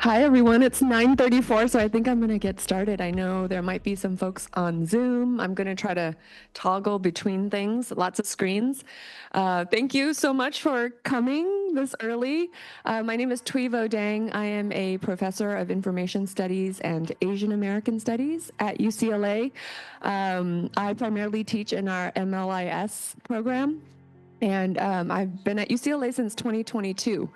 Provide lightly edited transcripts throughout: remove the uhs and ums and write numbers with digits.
Hi, everyone. It's 9:34, so I think I'm going to get started. I know there might be some folks on Zoom. I'm going to try to toggle between things, lots of screens. Thank you so much for coming this early. My name is Thuy Dang. I am a professor of information studies and Asian American studies at UCLA. I primarily teach in our MLIS program, and I've been at UCLA since 2022.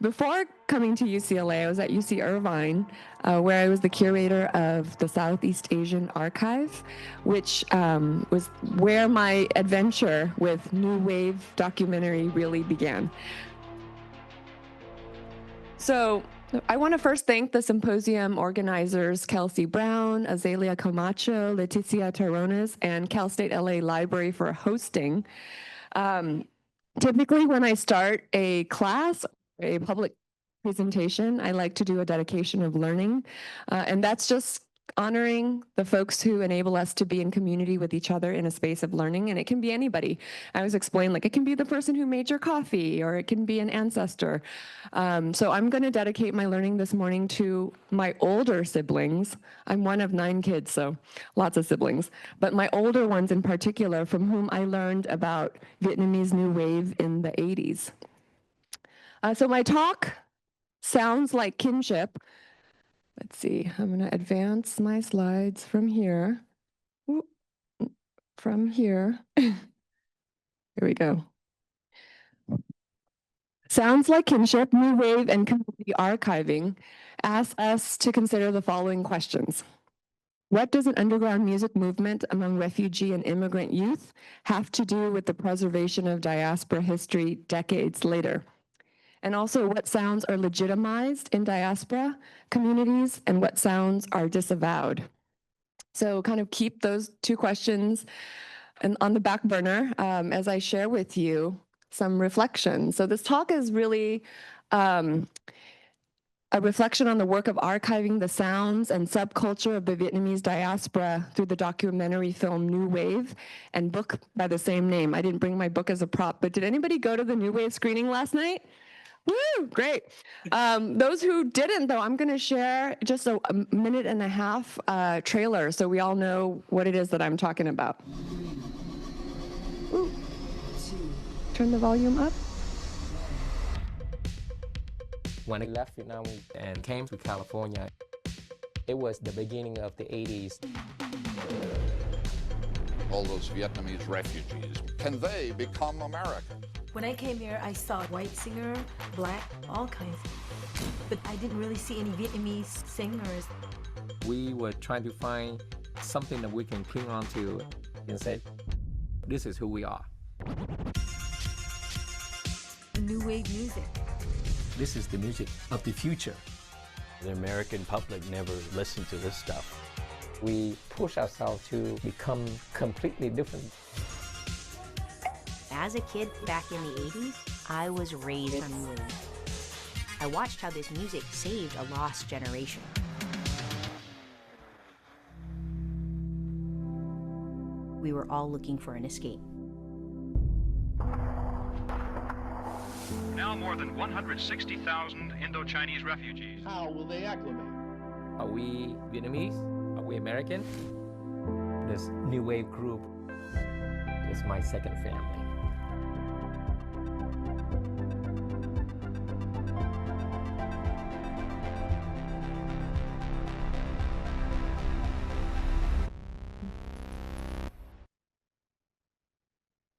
Before coming to UCLA, I was at UC Irvine, where I was the curator of the Southeast Asian Archive, which was where my adventure with New Wave documentary really began. So I want to first thank the symposium organizers, Kelsey Brown, Azalea Camacho, Leticia Terrones, and Cal State LA Library for hosting. Typically, when I start a class, a public presentation, I like to do a dedication of learning, and that's just honoring the folks who enable us to be in community with each other in a space of learning, and it can be anybody. I was explaining, like, it can be the person who made your coffee, or it can be an ancestor. So I'm going to dedicate my learning this morning to my older siblings. I'm one of 9 kids, so lots of siblings, but my older ones in particular, from whom I learned about Vietnamese New Wave in the 80s. So my talk sounds like Kinship. Let's see, I'm going to advance my slides from here. From here. Here we go. Sounds like Kinship, New Wave, and community archiving asks us to consider the following questions. What does an underground music movement among refugee and immigrant youth have to do with the preservation of diaspora history decades later? And also, what sounds are legitimized in diaspora communities and what sounds are disavowed? So kind of keep those 2 questions on the back burner as I share with you some reflections. So this talk is really a reflection on the work of archiving the sounds and subculture of the Vietnamese diaspora through the documentary film New Wave and book by the same name. I didn't bring my book as a prop, but did anybody go to the New Wave screening last night? Woo, great. Those who didn't, though, I'm going to share just a minute and a half trailer so we all know what it is that I'm talking about. Ooh. Turn the volume up. When I left Vietnam and came to California, it was the beginning of the 80s. All those Vietnamese refugees, can they become American? When I came here, I saw white singer, black, all kinds. But I didn't really see any Vietnamese singers. We were trying to find something that we can cling on to and say, this is who we are. New wave music. This is the music of the future. The American public never listened to this stuff. We push ourselves to become completely different. As a kid back in the 80s, I was raised on New Wave. I watched how this music saved a lost generation. We were all looking for an escape. Now more than 160,000 Indo-Chinese refugees. How will they acclimate? Are we Vietnamese? Are we American? This New Wave group is my second family.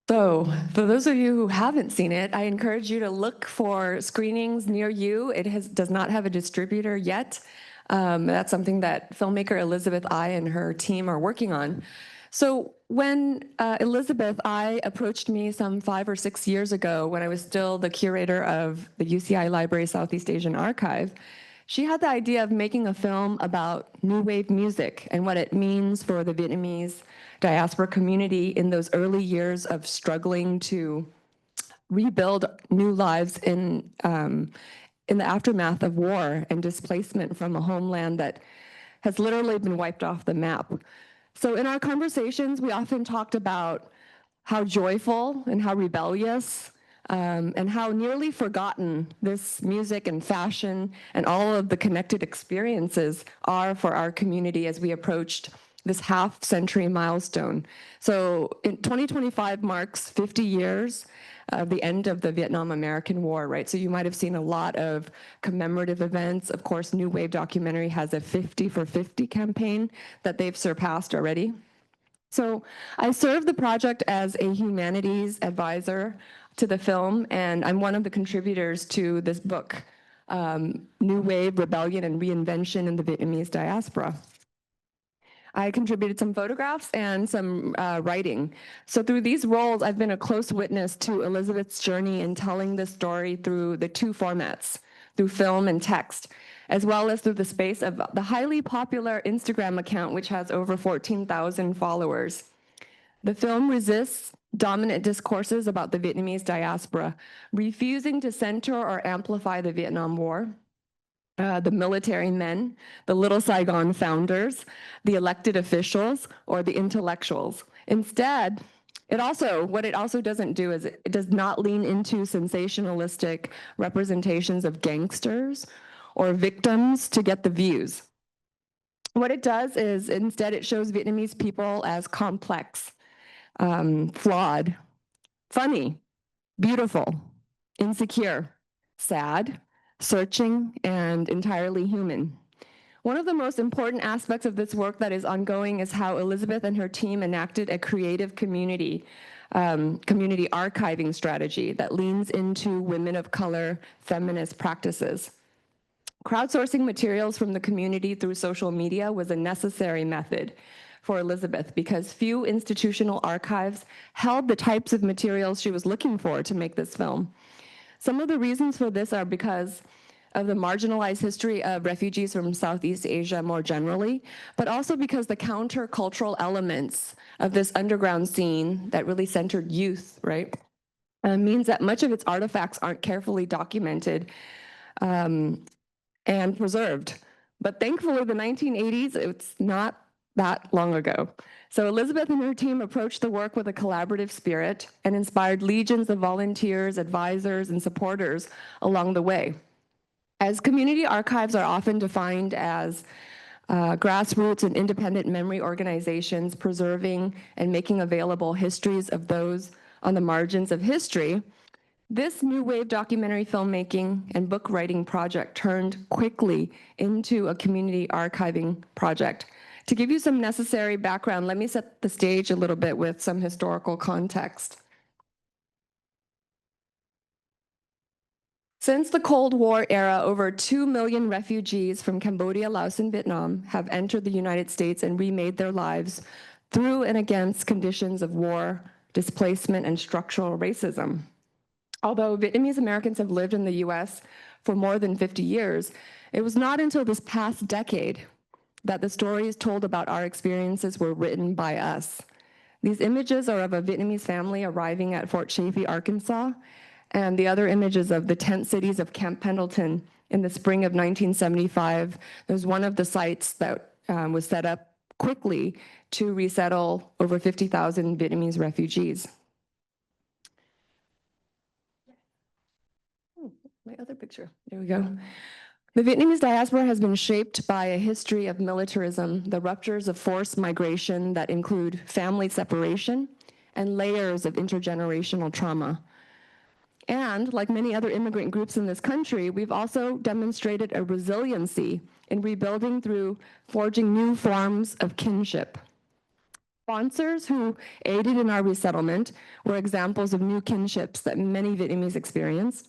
So for those of you who haven't seen it, I encourage you to look for screenings near you. It does not have a distributor yet. That's something that filmmaker Elizabeth I and her team are working on. So when Elizabeth I approached me some 5 or 6 years ago, when I was still the curator of the UCI Library Southeast Asian Archive, she had the idea of making a film about new wave music and what it means for the Vietnamese diaspora community in those early years of struggling to rebuild new lives in the aftermath of war and displacement from a homeland that has literally been wiped off the map. So in our conversations, we often talked about how joyful and how rebellious and how nearly forgotten this music and fashion and all of the connected experiences are for our community as we approached this half-century milestone. So in 2025 marks 50 years of the end of the Vietnam-American War, right? So you might have seen a lot of commemorative events. Of course, New Wave documentary has a 50 for 50 campaign that they've surpassed already. So I serve the project as a humanities advisor to the film, and I'm one of the contributors to this book, New Wave, Rebellion and Reinvention in the Vietnamese Diaspora. I contributed some photographs and some writing. So through these roles, I've been a close witness to Elizabeth's journey in telling the story through the two formats, through film and text, as well as through the space of the highly popular Instagram account, which has over 14,000 followers. The film resists dominant discourses about the Vietnamese diaspora, refusing to center or amplify the Vietnam War, the military men, the Little Saigon founders, the elected officials, or the intellectuals. Instead, what it also doesn't do is it does not lean into sensationalistic representations of gangsters or victims to get the views. What it does is instead it shows Vietnamese people as complex, flawed, funny, beautiful, insecure, sad, searching, and entirely human. One of the most important aspects of this work that is ongoing is how Elizabeth and her team enacted a creative community archiving strategy that leans into women of color feminist practices. Crowdsourcing materials from the community through social media was a necessary method for Elizabeth because few institutional archives held the types of materials she was looking for to make this film. Some of the reasons for this are because of the marginalized history of refugees from Southeast Asia more generally, but also because the countercultural elements of this underground scene that really centered youth, right, means that much of its artifacts aren't carefully documented and preserved. But thankfully, the 1980s, it's not that long ago. So Elizabeth and her team approached the work with a collaborative spirit and inspired legions of volunteers, advisors, and supporters along the way. As community archives are often defined as grassroots and independent memory organizations preserving and making available histories of those on the margins of history, this New Wave documentary filmmaking and book writing project turned quickly into a community archiving project. To give you some necessary background, let me set the stage a little bit with some historical context. Since the Cold War era, over 2 million refugees from Cambodia, Laos, and Vietnam have entered the United States and remade their lives through and against conditions of war, displacement, and structural racism. Although Vietnamese Americans have lived in the US for more than 50 years, it was not until this past decade that the stories told about our experiences were written by us. These images are of a Vietnamese family arriving at Fort Chaffee, Arkansas, and the other images of the tent cities of Camp Pendleton in the spring of 1975. There's one of the sites that was set up quickly to resettle over 50,000 Vietnamese refugees. My other picture, there we go. The Vietnamese diaspora has been shaped by a history of militarism, the ruptures of forced migration that include family separation, and layers of intergenerational trauma. And like many other immigrant groups in this country, we've also demonstrated a resiliency in rebuilding through forging new forms of kinship. Sponsors who aided in our resettlement were examples of new kinships that many Vietnamese experienced,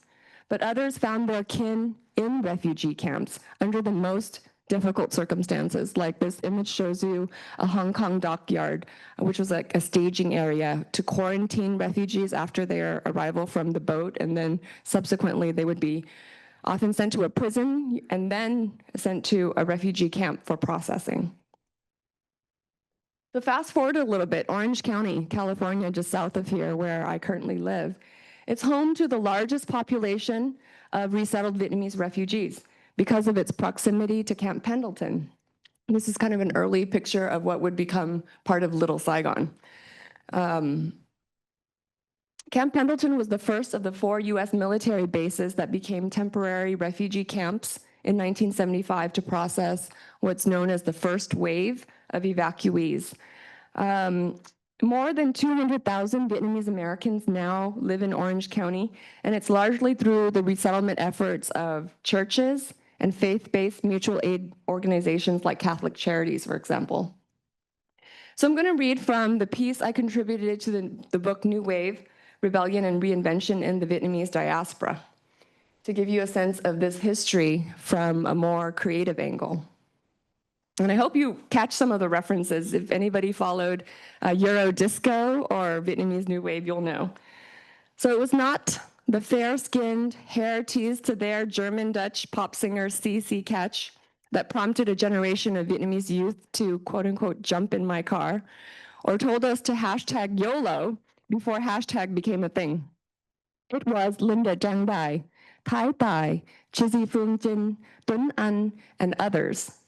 but others found their kin in refugee camps under the most difficult circumstances. Like this image shows you a Hong Kong dockyard, which was like a staging area to quarantine refugees after their arrival from the boat, and then subsequently they would be often sent to a prison and then sent to a refugee camp for processing. So fast forward a little bit, Orange County, California, just south of here where I currently live. It's home to the largest population of resettled Vietnamese refugees because of its proximity to Camp Pendleton. This is kind of an early picture of what would become part of Little Saigon. Camp Camp Pendleton was the first of the 4 US military bases that became temporary refugee camps in 1975 to process what's known as the first wave of evacuees. More than 200,000 Vietnamese Americans now live in Orange County, and it's largely through the resettlement efforts of churches and faith-based mutual aid organizations like Catholic Charities, for example. So I'm going to read from the piece I contributed to the book New Wave, Rebellion and Reinvention in the Vietnamese Diaspora, to give you a sense of this history from a more creative angle. And I hope you catch some of the references. If anybody followed Euro disco or Vietnamese New Wave, you'll know. So it was not the fair-skinned, hair-teased to their German-Dutch pop singer C.C. Catch that prompted a generation of Vietnamese youth to, quote-unquote, jump in my car, or told us to hashtag YOLO before hashtag became a thing. It was Linda Trang Dai, Thái Tài, Chizzy Phương Trinh, Tuấn Anh, and others.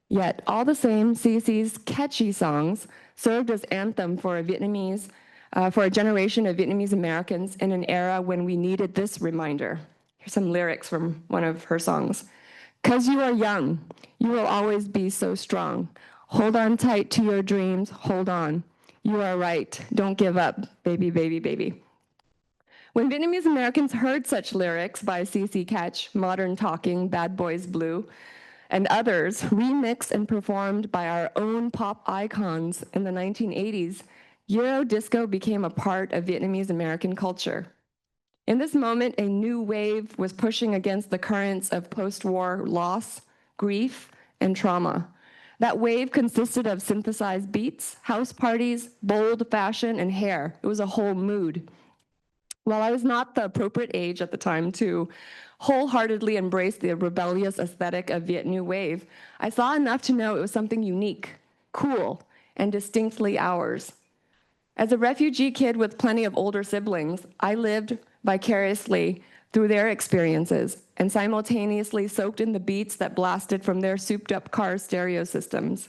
Yet, all the same, CC's catchy songs served as anthem for a generation of Vietnamese Americans in an era when we needed this reminder. Here's some lyrics from one of her songs. "'Cause you are young, you will always be so strong. Hold on tight to your dreams, hold on. You are right, don't give up, baby, baby, baby." When Vietnamese Americans heard such lyrics by C.C. Catch, Modern Talking, Bad Boys Blue, and others remixed and performed by our own pop icons in the 1980s, Euro disco became a part of Vietnamese American culture. In this moment, a new wave was pushing against the currents of post-war loss, grief, and trauma. That wave consisted of synthesized beats, house parties, bold fashion, and hair. It was a whole mood. While I was not the appropriate age at the time to wholeheartedly embrace the rebellious aesthetic of Viet New Wave, I saw enough to know it was something unique, cool, and distinctly ours. As a refugee kid with plenty of older siblings, I lived vicariously through their experiences and simultaneously soaked in the beats that blasted from their souped-up car stereo systems.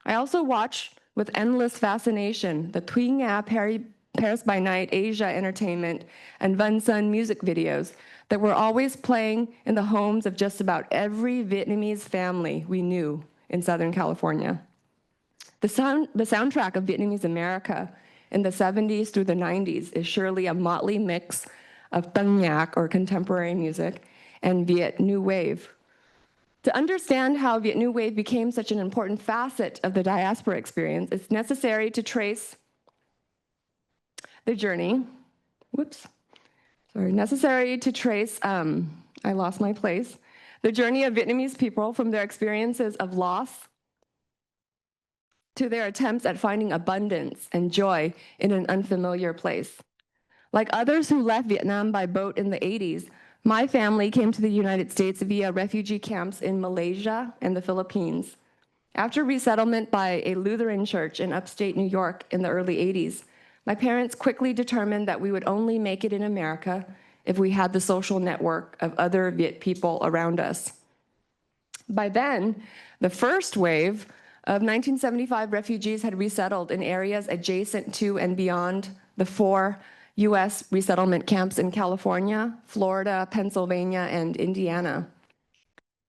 I also watched with endless fascination the Thuy Paris by Night Asia Entertainment and Van Sun music videos that were always playing in the homes of just about every Vietnamese family we knew in Southern California. The soundtrack of Vietnamese America in the 70s through the 90s is surely a motley mix of Tân Nhạc, or contemporary music, and Viet New Wave. To understand how Viet New Wave became such an important facet of the diaspora experience, it's necessary to trace the journey. I lost my place. The journey of Vietnamese people from their experiences of loss to their attempts at finding abundance and joy in an unfamiliar place. Like others who left Vietnam by boat in the 80s, my family came to the United States via refugee camps in Malaysia and the Philippines. After resettlement by a Lutheran church in upstate New York in the early 80s, my parents quickly determined that we would only make it in America if we had the social network of other Viet people around us. By then, the first wave of 1975 refugees had resettled in areas adjacent to and beyond the 4 US resettlement camps in California, Florida, Pennsylvania, and Indiana.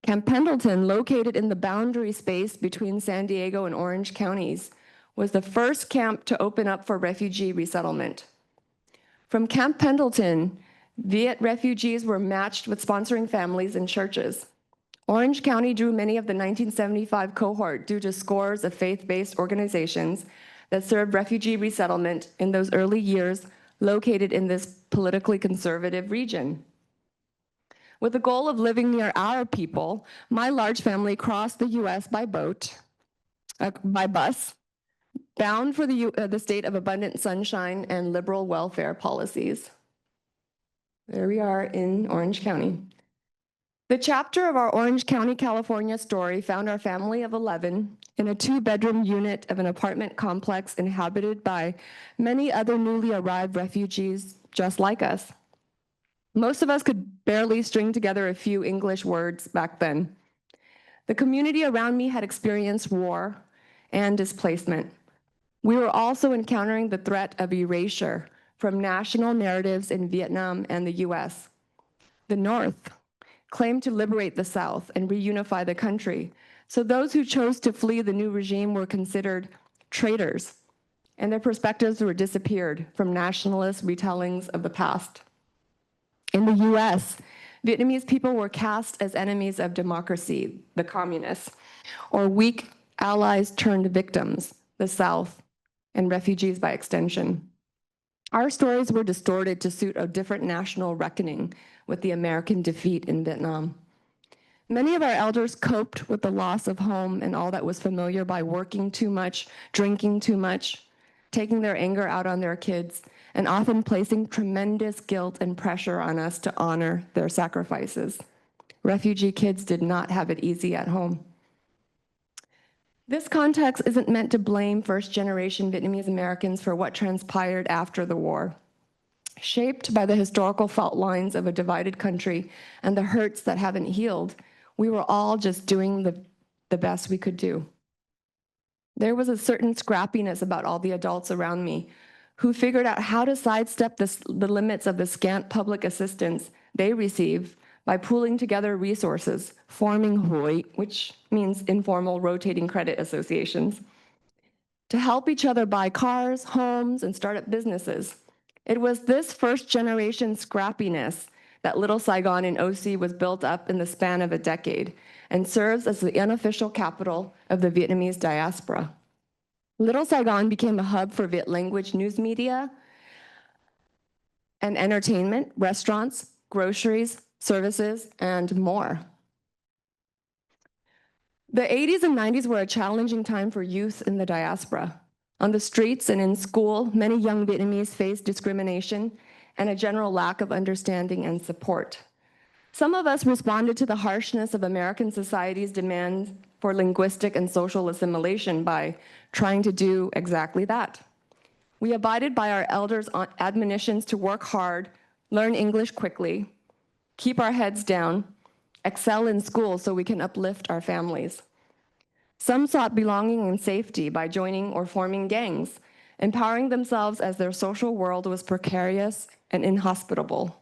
Camp Pendleton, located in the boundary space between San Diego and Orange counties, was the first camp to open up for refugee resettlement. From Camp Pendleton, Viet refugees were matched with sponsoring families and churches. Orange County drew many of the 1975 cohort due to scores of faith-based organizations that served refugee resettlement in those early years located in this politically conservative region. With the goal of living near our people, my large family crossed the US by bus, bound for the state of abundant sunshine and liberal welfare policies. There we are in Orange County. The chapter of our Orange County, California story found our family of 11 in a 2-bedroom unit of an apartment complex inhabited by many other newly arrived refugees just like us. Most of us could barely string together a few English words back then. The community around me had experienced war and displacement. We were also encountering the threat of erasure from national narratives in Vietnam and the US. The North claimed to liberate the South and reunify the country, so those who chose to flee the new regime were considered traitors, and their perspectives were disappeared from nationalist retellings of the past. In the US, Vietnamese people were cast as enemies of democracy, the communists, or weak allies turned victims, the South, and refugees by extension. Our stories were distorted to suit a different national reckoning with the American defeat in Vietnam. Many of our elders coped with the loss of home and all that was familiar by working too much, drinking too much, taking their anger out on their kids, and often placing tremendous guilt and pressure on us to honor their sacrifices. Refugee kids did not have it easy at home. This context isn't meant to blame first-generation Vietnamese Americans for what transpired after the war. Shaped by the historical fault lines of a divided country and the hurts that haven't healed, we were all just doing the best we could do. There was a certain scrappiness about all the adults around me who figured out how to sidestep the limits of the scant public assistance they receive by pooling together resources, forming Thuy, which means informal rotating credit associations, to help each other buy cars, homes, and start up businesses. It was this first-generation scrappiness that Little Saigon in OC was built up in the span of a decade and serves as the unofficial capital of the Vietnamese diaspora. Little Saigon became a hub for Viet language news media and entertainment, restaurants, groceries, services, and more. The 80s and 90s were a challenging time for youth in the diaspora. On the streets and in school, many young Vietnamese faced discrimination and a general lack of understanding and support. Some of us responded to the harshness of American society's demand for linguistic and social assimilation by trying to do exactly that. We abided by our elders' admonitions to work hard, learn English quickly, keep our heads down, excel in school so we can uplift our families. Some sought belonging and safety by joining or forming gangs, empowering themselves as their social world was precarious and inhospitable.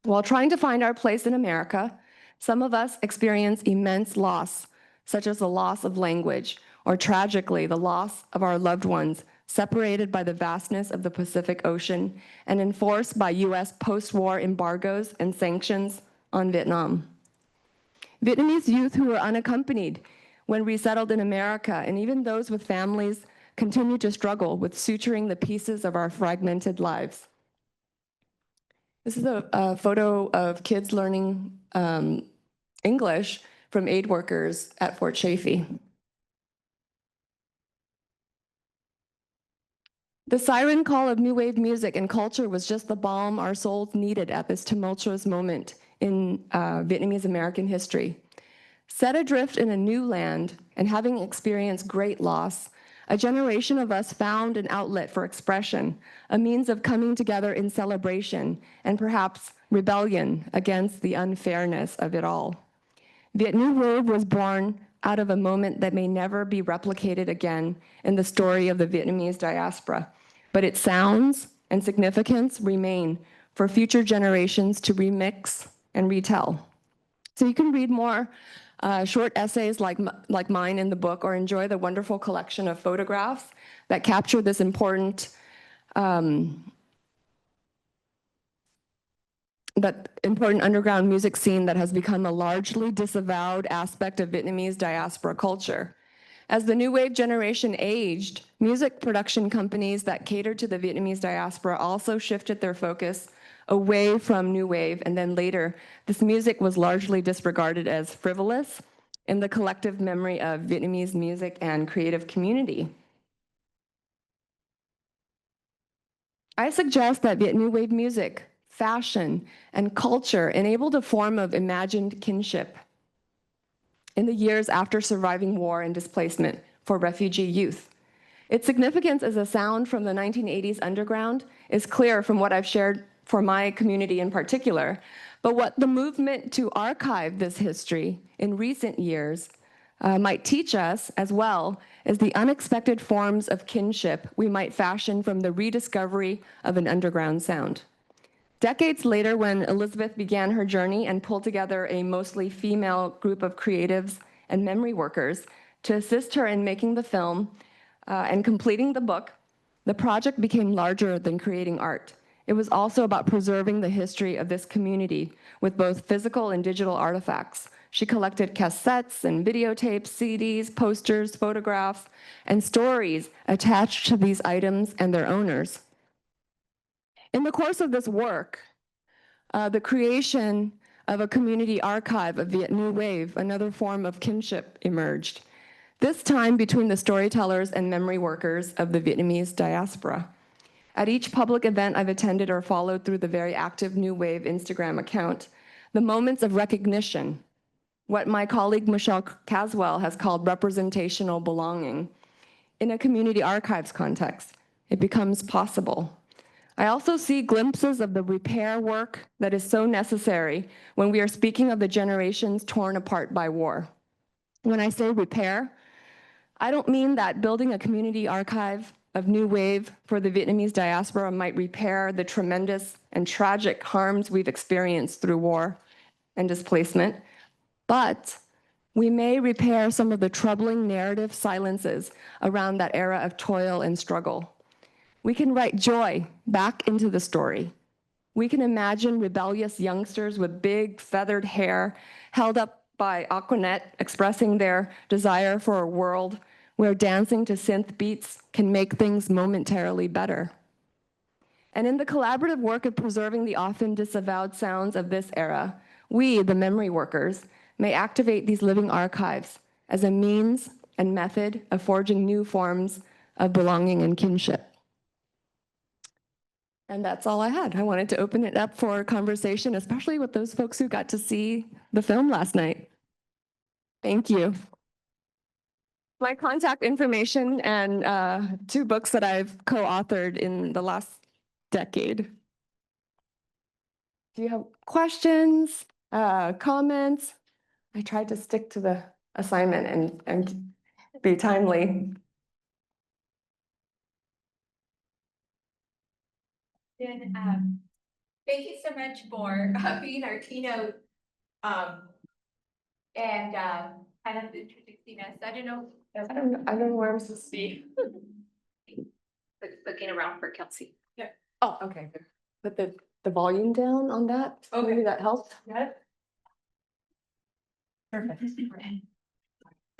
While trying to find our place in America, some of us experienced immense loss, such as the loss of language, or tragically, the loss of our loved ones, separated by the vastness of the Pacific Ocean and enforced by US post-war embargoes and sanctions on Vietnam. Vietnamese youth who were unaccompanied when resettled in America, and even those with families, continue to struggle with suturing the pieces of our fragmented lives. This is a photo of kids learning English from aid workers at Fort Chaffee. The siren call of new wave music and culture was just the balm our souls needed at this tumultuous moment in Vietnamese American history. Set adrift in a new land and having experienced great loss, a generation of us found an outlet for expression, a means of coming together in celebration and perhaps rebellion against the unfairness of it all. Viet New Wave was born out of a moment that may never be replicated again in the story of the Vietnamese diaspora, but its sounds and significance remain for future generations to remix and retell. So you can read more short essays like mine in the book, or enjoy the wonderful collection of photographs that capture this important underground music scene that has become a largely disavowed aspect of Vietnamese diaspora culture. As the new wave generation aged, music production companies that catered to the Vietnamese diaspora also shifted their focus away from new wave, and then later, this music was largely disregarded as frivolous in the collective memory of Vietnamese music and creative community. I suggest that Viet New Wave music, fashion, and culture enabled a form of imagined kinship in the years after surviving war and displacement for refugee youth. Its significance as a sound from the 1980s underground is clear from what I've shared for my community in particular, but what the movement to archive this history in recent years might teach us, as well, is the unexpected forms of kinship we might fashion from the rediscovery of an underground sound. Decades later, when Elizabeth began her journey and pulled together a mostly female group of creatives and memory workers to assist her in making the film and completing the book, the project became larger than creating art. It was also about preserving the history of this community with both physical and digital artifacts. She collected cassettes and videotapes, CDs, posters, photographs, and stories attached to these items and their owners. In the course of this work, the creation of a community archive of Viet New Wave, another form of kinship, emerged, this time between the storytellers and memory workers of the Vietnamese diaspora. At each public event I've attended or followed through the very active New Wave Instagram account, the moments of recognition, what my colleague Michelle Caswell has called representational belonging, in a community archives context, it becomes possible. I also see glimpses of the repair work that is so necessary when we are speaking of the generations torn apart by war. When I say repair, I don't mean that building a community archive of New Wave for the Vietnamese diaspora might repair the tremendous and tragic harms we've experienced through war and displacement, but we may repair some of the troubling narrative silences around that era of toil and struggle. We can write joy back into the story. We can imagine rebellious youngsters with big feathered hair held up by Aquanet expressing their desire for a world where dancing to synth beats can make things momentarily better. And in the collaborative work of preserving the often disavowed sounds of this era, we, the memory workers, may activate these living archives as a means and method of forging new forms of belonging and kinship. And that's all I had. I wanted to open it up for conversation, especially with those folks who got to see the film last night. Thank you. My contact information and 2 books that I've co-authored in the last decade. Do you have questions, comments? I tried to stick to the assignment and be timely. Then, thank you so much for being our keynote and kind of introducing us. I don't know where I'm supposed to be. Looking around for Kelsey. Yeah. Oh, okay. Put the volume down on that. Okay. Maybe that helps. Yeah. Perfect.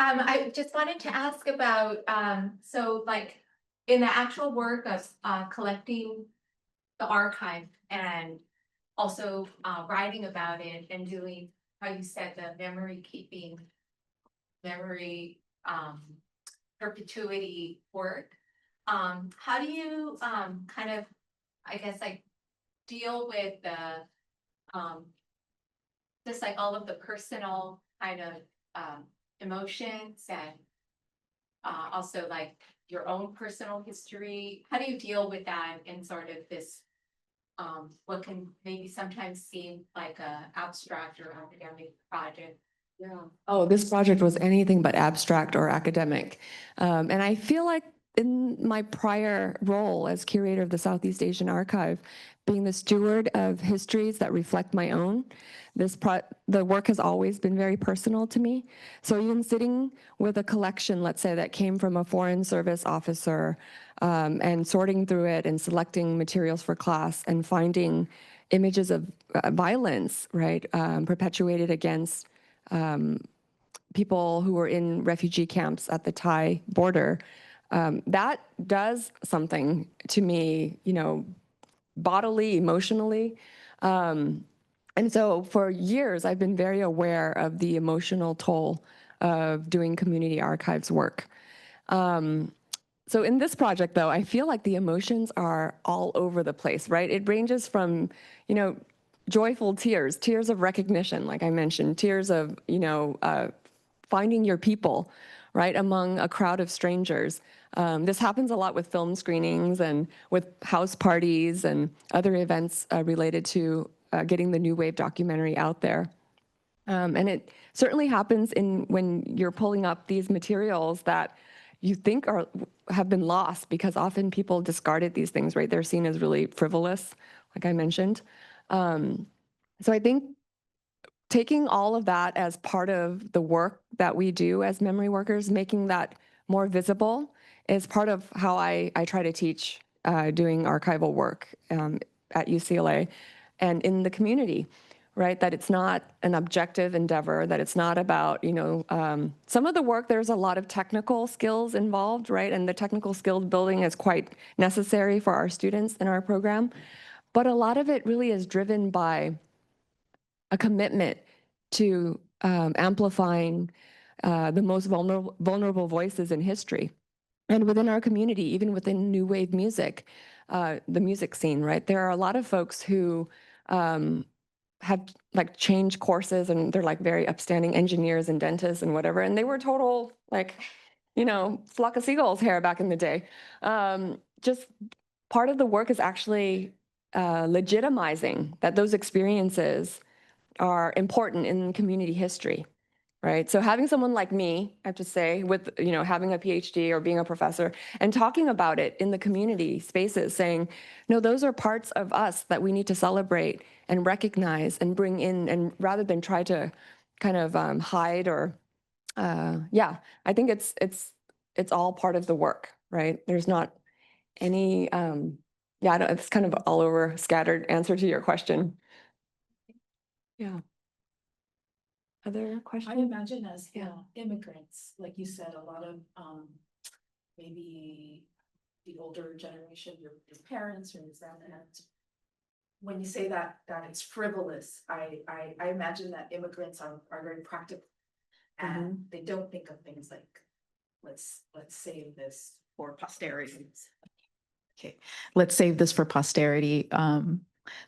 I just wanted to ask about so like in the actual work of collecting the archive and also writing about it and doing how you said the memory keeping, memory perpetuity work. How do you kind of, I guess, like deal with the just like all of the personal kind of emotions and also like your own personal history? How do you deal with that in sort of this what can maybe sometimes seem like a abstract or academic project? Yeah. Oh, this project was anything but abstract or academic. And I feel like in my prior role as curator of the Southeast Asian Archive, being the steward of histories that reflect my own, the work has always been very personal to me. So even sitting with a collection, let's say, that came from a Foreign Service officer and sorting through it and selecting materials for class and finding images of violence, right, perpetuated against people who were in refugee camps at the Thai border, that does something to me, you know, bodily, emotionally. And so for years, I've been very aware of the emotional toll of doing community archives work. So in this project, though, I feel like the emotions are all over the place, right? It ranges from, you know, joyful tears, tears of recognition, like I mentioned, tears of, you know, finding your people, right, among a crowd of strangers. This happens a lot with film screenings and with house parties and other events related to getting the New Wave documentary out there. And it certainly happens when you're pulling up these materials that you think have been lost, because often people discarded these things, right? They're seen as really frivolous, like I mentioned. So I think taking all of that as part of the work that we do as memory workers, making that more visible is part of how I try to teach doing archival work at UCLA and in the community, right? That it's not an objective endeavor, that it's not about, some of the work, there's a lot of technical skills involved, right? And the technical skills building is quite necessary for our students in our program. But a lot of it really is driven by a commitment to amplifying the most vulnerable voices in history. And within our community, even within new wave music, the music scene, right? There are a lot of folks who have like changed courses, and they're like very upstanding engineers and dentists and whatever. And they were total like, flock of seagulls hair back in the day. Just part of the work is actually legitimizing that those experiences are important in community history, right? So having someone like me, I have to say, with having a PhD or being a professor and talking about it in the community spaces, saying, no, those are parts of us that we need to celebrate and recognize and bring in, and rather than try to kind of hide or, I think it's all part of the work, right? There's not any, it's kind of all over scattered answer to your question. Yeah. Other questions? I imagine as immigrants, like you said, a lot of maybe the older generation, your parents or your grandparents. When you say that it's frivolous, I imagine that immigrants are very practical, and they don't think of things like let's save this for posterity. Okay, let's save this for posterity.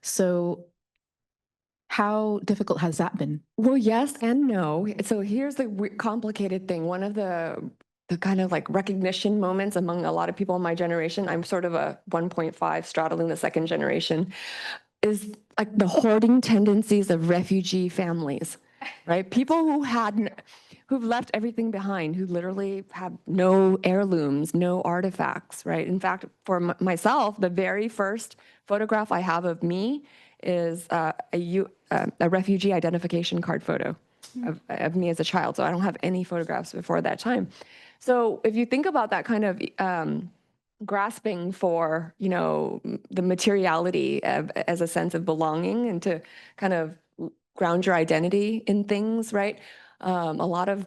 So how difficult has that been? Well, yes and no. So here's the complicated thing. One of the kind of like recognition moments among a lot of people in my generation, I'm sort of a 1.5 straddling the second generation, is like the hoarding tendencies of refugee families, right? People who've left everything behind, who literally have no heirlooms, no artifacts, right? In fact, for myself, the very first photograph I have of me is a refugee identification card photo of me as a child. So I don't have any photographs before that time. So if you think about that kind of grasping for, the materiality as a sense of belonging and to kind of ground your identity in things, right? A lot of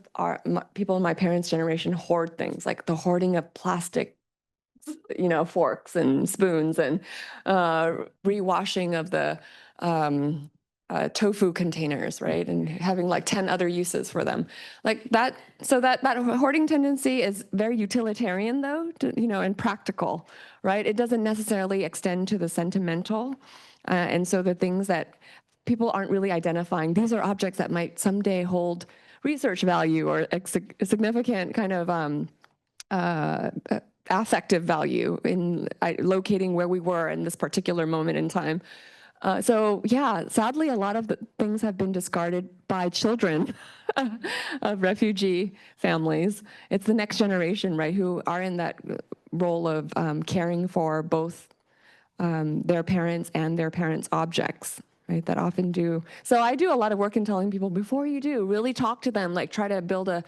people in my parents' generation hoard things, like the hoarding of plastic, forks and spoons, and rewashing of the tofu containers, right? And having like 10 other uses for them. Like that, so that hoarding tendency is very utilitarian though, and practical, right? It doesn't necessarily extend to the sentimental. And so the things that people aren't really identifying, these are objects that might someday hold research value or a significant kind of affective value in locating where we were in this particular moment in time. So yeah, sadly, a lot of the things have been discarded by children of refugee families. It's the next generation, right, who are in that role of caring for both their parents and their parents' objects, right, that often do. So I do a lot of work in telling people, before you do, really talk to them, like try to build a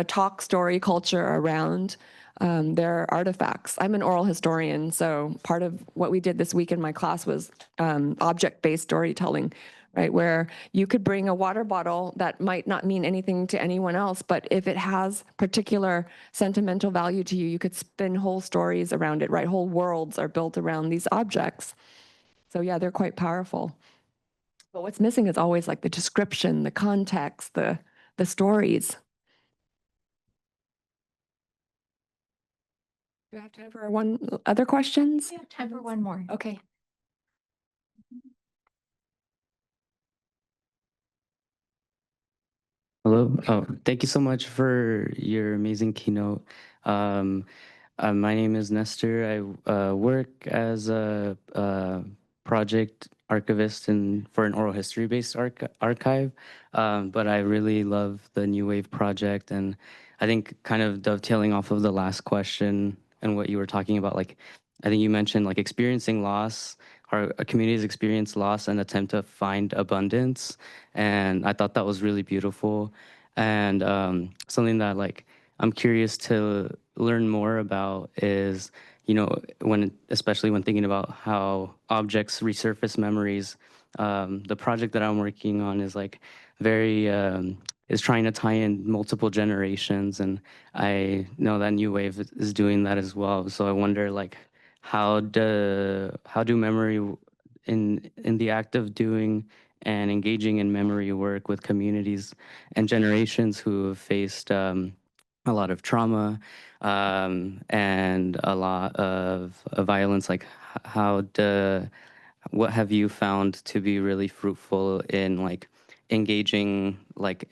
talk story culture around their artifacts. I'm an oral historian, so part of what we did this week in my class was object-based storytelling, right, where you could bring a water bottle that might not mean anything to anyone else, but if it has particular sentimental value to you, you could spin whole stories around it, right? Whole worlds are built around these objects. So yeah, they're quite powerful. But what's missing is always like the description, the context, the stories. Do you have time for one other questions? We have time for one more. Okay. Hello. Oh, thank you so much for your amazing keynote. My name is Nestor. I work as a project archivist for an oral history based archive, but I really love the New Wave project. And I think kind of dovetailing off of the last question and what you were talking about, like, I think you mentioned like experiencing loss, our communities experience loss and attempt to find abundance. And I thought that was really beautiful. And something that like I'm curious to learn more about is, you know, especially when thinking about how objects resurface memories. The project that I'm working on is like is trying to tie in multiple generations, and I know that New Wave is doing that as well. So I wonder, like, how do memory in the act of doing and engaging in memory work with communities and generations who have faced a lot of trauma and a lot of violence, like what have you found to be really fruitful in like engaging like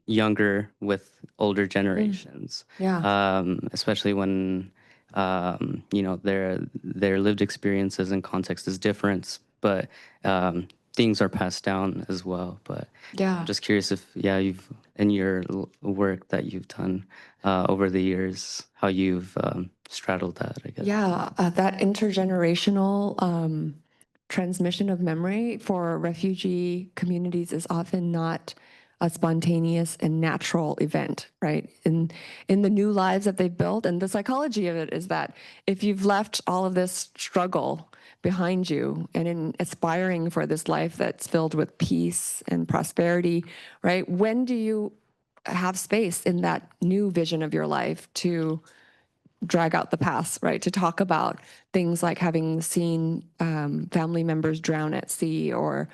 younger with older generations, especially when you know their lived experiences and context is different, but things are passed down as well. But I'm just curious if you've in your work that you've done over the years, how you've straddled that, I guess. That intergenerational transmission of memory for refugee communities is often not a spontaneous and natural event, right? In the new lives that they've built, and the psychology of it is that if you've left all of this struggle behind you and in aspiring for this life that's filled with peace and prosperity, right? When do you have space in that new vision of your life to drag out the past, right? To talk about things like having seen family members drown at sea or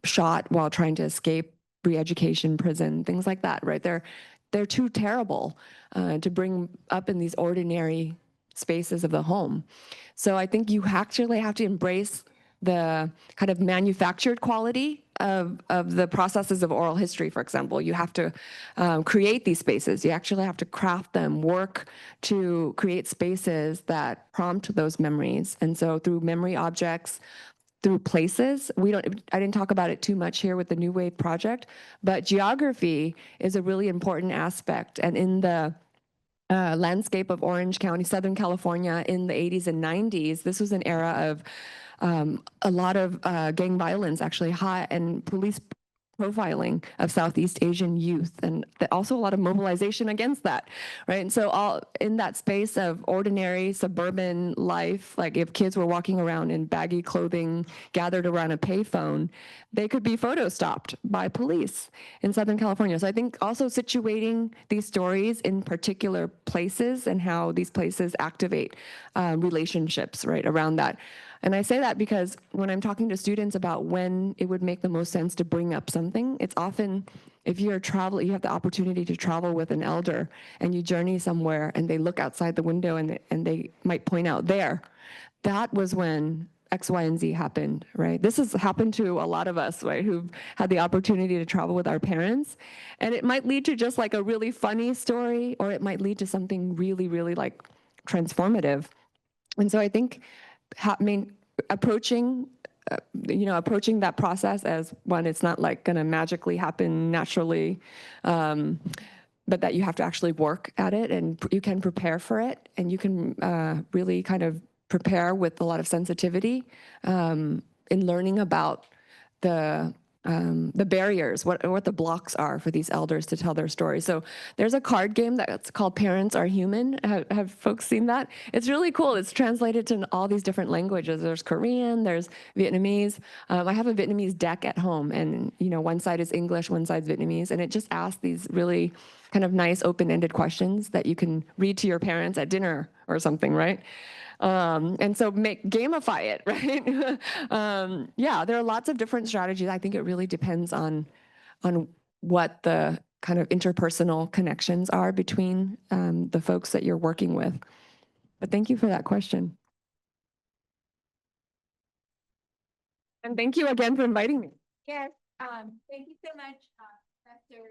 shot while trying to escape re-education prison, things like that, right? They're too terrible to bring up in these ordinary spaces of the home. So I think you actually have to embrace the kind of manufactured quality of the processes of oral history, for example. You have to create these spaces. You actually have to craft them, work to create spaces that prompt those memories. And so through memory objects, through places, I didn't talk about it too much here with the New Wave project, but geography is a really important aspect. And in the landscape of Orange County, Southern California in the 80s and 90s, this was an era of a lot of gang violence, actually high, and police profiling of Southeast Asian youth, and also a lot of mobilization against that, right? And so all in that space of ordinary suburban life, like if kids were walking around in baggy clothing, gathered around a payphone, they could be photo stopped by police in Southern California. So I think also situating these stories in particular places and how these places activate relationships, right, around that. And I say that because when I'm talking to students about when it would make the most sense to bring up something, it's often if you have the opportunity to travel with an elder and you journey somewhere and they look outside the window and they might point out there, that was when X, Y, and Z happened, right? This has happened to a lot of us, right, who've had the opportunity to travel with our parents. And it might lead to just like a really funny story, or it might lead to something really, really like transformative. And so I think approaching that process as one, it's not like going to magically happen naturally, but that you have to actually work at it, and you can prepare for it, and you can really kind of prepare with a lot of sensitivity in learning about the barriers, what the blocks are for these elders to tell their stories. So there's a card game that's called Parents Are Human. Have folks seen that? It's really cool. It's translated to all these different languages. There's Korean, there's Vietnamese. I have a Vietnamese deck at home, and one side is English, one side's Vietnamese, and it just asks these really kind of nice open-ended questions that you can read to your parents at dinner or something, right? And so gamify it, right? There are lots of different strategies. I think it really depends on what the kind of interpersonal connections are between the folks that you're working with. But thank you for that question. And thank you again for inviting me. Yes, thank you so much, Professor